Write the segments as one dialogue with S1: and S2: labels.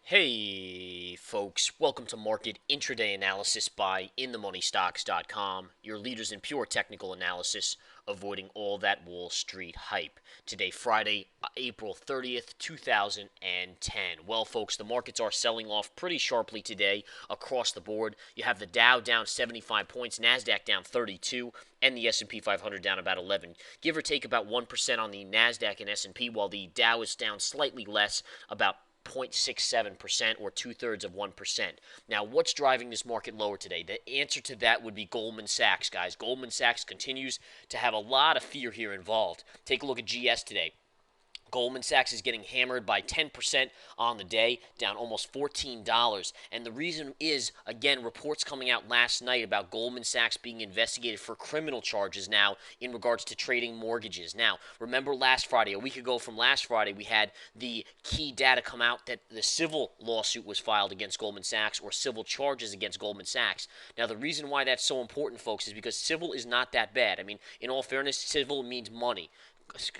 S1: Hey folks, welcome to Market Intraday Analysis by InTheMoneyStocks.com, your leaders in pure technical analysis, avoiding all that Wall Street hype. Today, Friday, April 30th, 2010. Well, folks, the markets are selling off pretty sharply today across the board. You have the Dow down 75 points, NASDAQ down 32, and the S&P 500 down about 11. Give or take about 1% on the NASDAQ and S&P, while the Dow is down slightly less, about 0.67% or 2/3 of 1%. Now, what's driving this market lower today? The answer to that would be Goldman Sachs, guys. Goldman Sachs continues to have a lot of fear here involved. Take a look at GS today. Goldman Sachs is getting hammered by 10% on the day, down almost $14. And the reason is, again, reports coming out last night about Goldman Sachs being investigated for criminal charges now in regards to trading mortgages. Now, remember last Friday, a week ago from last Friday, we had the key data come out that the civil lawsuit was filed against Goldman Sachs, or civil charges against Goldman Sachs. Now, the reason why that's so important, folks, is because civil is not that bad. I mean, in all fairness, civil means money.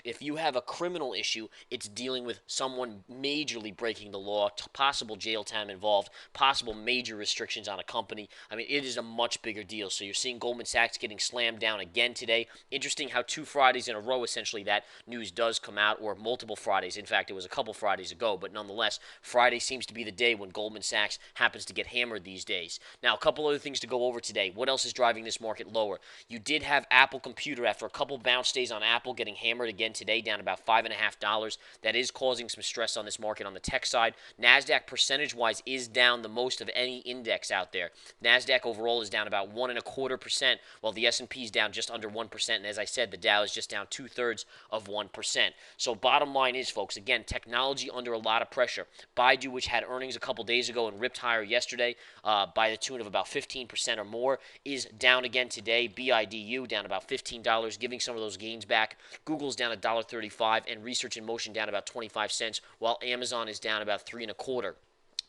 S1: If you have a criminal issue, it's dealing with someone majorly breaking the law, possible jail time involved, possible major restrictions on a company. I mean, it is a much bigger deal. So you're seeing Goldman Sachs getting slammed down again today. Interesting how 2 Fridays in a row, essentially, that news does come out, or multiple Fridays. In fact, it was a couple Fridays ago, but nonetheless, Friday seems to be the day when Goldman Sachs happens to get hammered these days. Now, a couple other things to go over today. What else is driving this market lower? You did have Apple Computer, after a couple bounce days on Apple, getting hammered again today, down about $5.50. That is causing some stress on this market on the tech side. NASDAQ percentage-wise is down the most of any index out there. NASDAQ overall is down about 1.25%, while the S&P is down just under 1%. And as I said, the Dow is just down 2/3 of 1%. So bottom line is, folks, again, technology under a lot of pressure. Baidu, which had earnings a couple days ago and ripped higher yesterday by the tune of about 15% or more, is down again today. BIDU down about $15, giving some of those gains back. Google's down $1.35, and Research in Motion down about 25 cents, while Amazon is down about 3.25.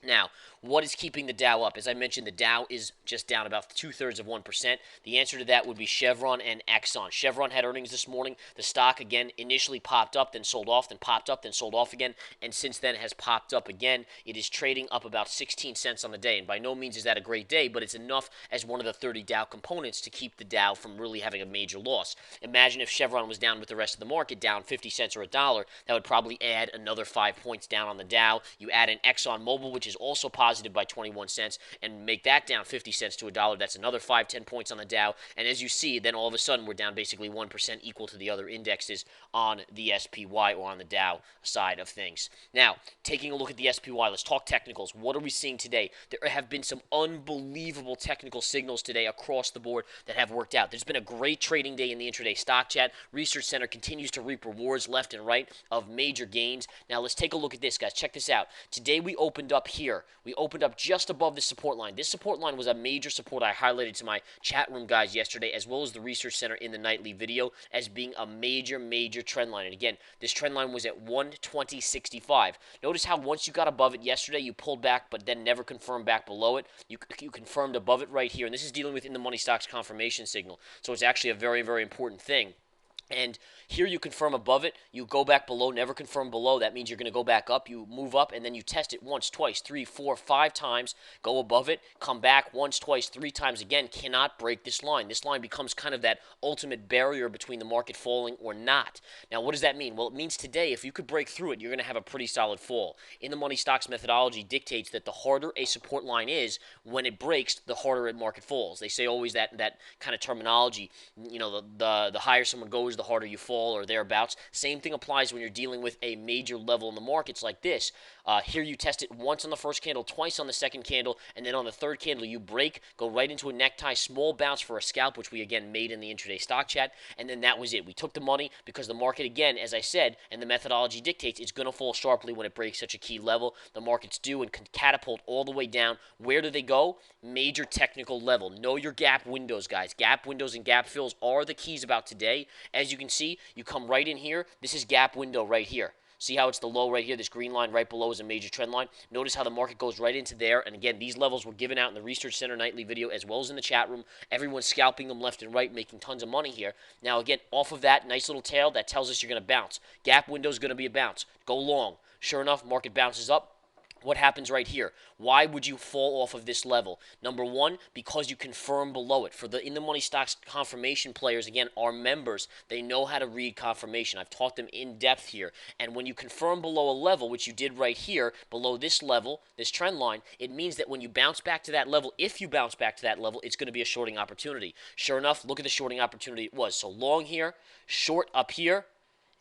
S1: Now, what is keeping the Dow up? As I mentioned, the Dow is just down about 2/3 of 1%. The answer to that would be Chevron and Exxon. Chevron had earnings this morning. The stock, again, initially popped up, then sold off, then popped up, then sold off again, and since then has popped up again. It is trading up about 16 cents on the day, and by no means is that a great day, but it's enough as one of the 30 Dow components to keep the Dow from really having a major loss. Imagine if Chevron was down with the rest of the market, down 50 cents or a dollar. That would probably add another 5 points down on the Dow. You add in ExxonMobil, which is also positive by 21 cents, and make that down 50 cents to a dollar. That's another 5-10 points on the Dow. And as you see, then all of a sudden we're down basically 1%, equal to the other indexes on the SPY, or on the Dow side of things. Now, taking a look at the SPY, let's talk technicals. What are we seeing today? There have been some unbelievable technical signals today across the board that have worked out. There's been a great trading day in the intraday stock chat. Research Center continues to reap rewards left and right of major gains. Now, let's take a look at this, guys. Check this out. Today we opened up here. We opened up just above the support line. This support line was a major support I highlighted to my chat room guys yesterday, as well as the Research Center in the nightly video, as being a major trend line. And again, this trend line was at 120.65. Notice how once you got above it yesterday, you pulled back, but then never confirmed back below it. You confirmed above it right here. And this is dealing with InTheMoneyStocks confirmation signal. So it's actually a very important thing. And here you confirm above it, you go back below, never confirm below. That means you're going to go back up, you move up, and then you test it once, twice, 3, 4, 5 times, go above it, come back once, twice, 3 times again, cannot break this line. This line becomes kind of that ultimate barrier between the market falling or not. Now, what does that mean? Well, it means today, if you could break through it, you're going to have a pretty solid fall. In the Money Stocks methodology dictates that the harder a support line is, when it breaks, the harder a market falls. They say always that kind of terminology, you know, the higher someone goes, the harder you fall, or thereabouts. Same thing applies when you're dealing with a major level in the markets like this. Here you test it once on the first candle, twice on the second candle, and then on the third candle you break, go right into a necktie, small bounce for a scalp, which we again made in the intraday stock chat, and then that was it. We took the money because the market, again, as I said, and the methodology dictates, it's going to fall sharply when it breaks such a key level. The markets do, and can catapult all the way down. Where do they go? Major technical level. Know your gap windows, guys. Gap windows and gap fills are the keys about today. As you can see, you come right in here. This is gap window right here. See how it's the low right here? This green line right below is a major trend line. Notice how the market goes right into there. And again, these levels were given out in the Research Center nightly video, as well as in the chat room. Everyone's scalping them left and right, making tons of money here. Now, again, off of that nice little tail, that tells us you're going to bounce. Gap window is going to be a bounce. Go long. Sure enough, market bounces up. What happens right here? Why would you fall off of this level? Number one, because you confirm below it. For the in-the-money stocks confirmation players, again, are members. They know how to read confirmation. I've taught them in depth here. And when you confirm below a level, which you did right here, below this level, this trend line, it means that when you bounce back to that level, if you bounce back to that level, it's going to be a shorting opportunity. Sure enough, look at the shorting opportunity it was. So long here, short up here,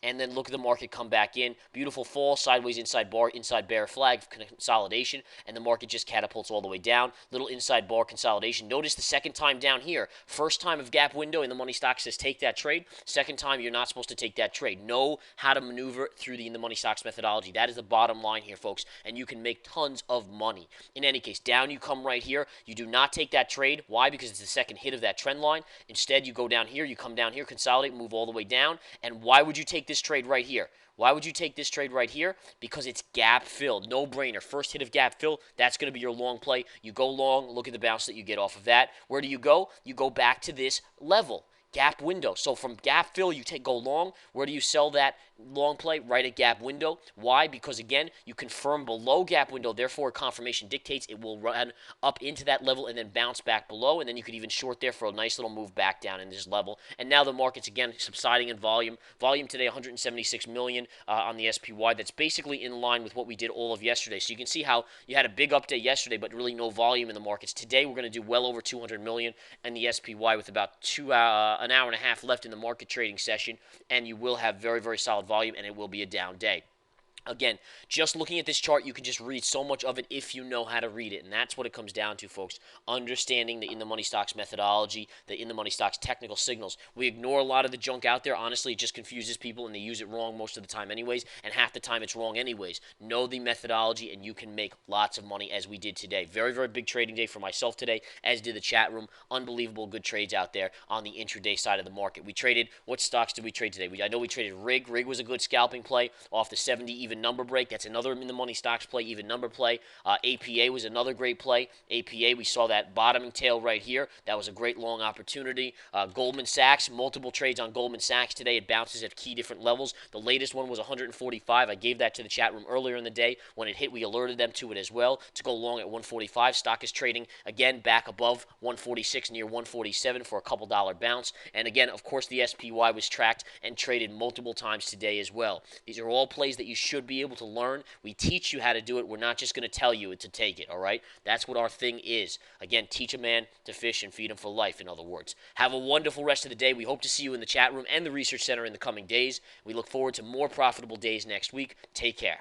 S1: and then look at the market come back in. Beautiful fall, sideways inside bar, inside bear flag consolidation, and the market just catapults all the way down. Little inside bar consolidation. Notice the second time down here. First time of gap window in the money stock says take that trade. Second time, you're not supposed to take that trade. Know how to maneuver through the in the money stocks methodology. That is the bottom line here, folks, and you can make tons of money. In any case, down you come right here. You do not take that trade. Why? Because it's the second hit of that trend line. Instead, you go down here, you come down here, consolidate, move all the way down. And why would you take this trade right here? Why would you take this trade right here? Because it's gap filled. No brainer. First hit of gap fill, that's going to be your long play. You go long, look at the bounce that you get off of that. Where do you go? You go back to this level. Gap window. So from gap fill, you go long. Where do you sell that long play? Right at gap window. Why? Because again, you confirm below gap window. Therefore, confirmation dictates it will run up into that level and then bounce back below. And then you could even short there for a nice little move back down in this level. And now the market's again subsiding in volume. Volume today, 176 million on the SPY. That's basically in line with what we did all of yesterday. So you can see how you had a big update yesterday, but really no volume in the markets. Today, we're going to do well over 200 million in the SPY with about an hour and a half left in the market trading session, and you will have very, very solid volume, and it will be a down day. Again, just looking at this chart, you can just read so much of it if you know how to read it. And that's what it comes down to, folks. Understanding the in-the-money stocks methodology, the in-the-money stocks technical signals. We ignore a lot of the junk out there. Honestly, it just confuses people, and they use it wrong most of the time anyways. And half the time, it's wrong anyways. Know the methodology, and you can make lots of money as we did today. Very, very big trading day for myself today, as did the chat room. Unbelievable good trades out there on the intraday side of the market. We traded, what stocks did we trade today? I know we traded Rig. Rig was a good scalping play off the 70 even number break. That's another in the money stocks play, even number play. APA was another great play. APA, we saw that bottoming tail right here. That was a great long opportunity. Goldman Sachs, multiple trades on Goldman Sachs today. It bounces at key different levels. The latest one was 145. I gave that to the chat room earlier in the day. When it hit, we alerted them to it as well to go long at 145. Stock is trading again back above 146, near 147 for a couple dollar bounce. And again, of course, the SPY was tracked and traded multiple times today as well. These are all plays that you should be able to learn. We teach you how to do it. We're not just going to tell you to take it, all right? That's what our thing is. Again, teach a man to fish and feed him for life, in other words. Have a wonderful rest of the day. We hope to see you in the chat room and the research center in the coming days. We look forward to more profitable days next week. Take care.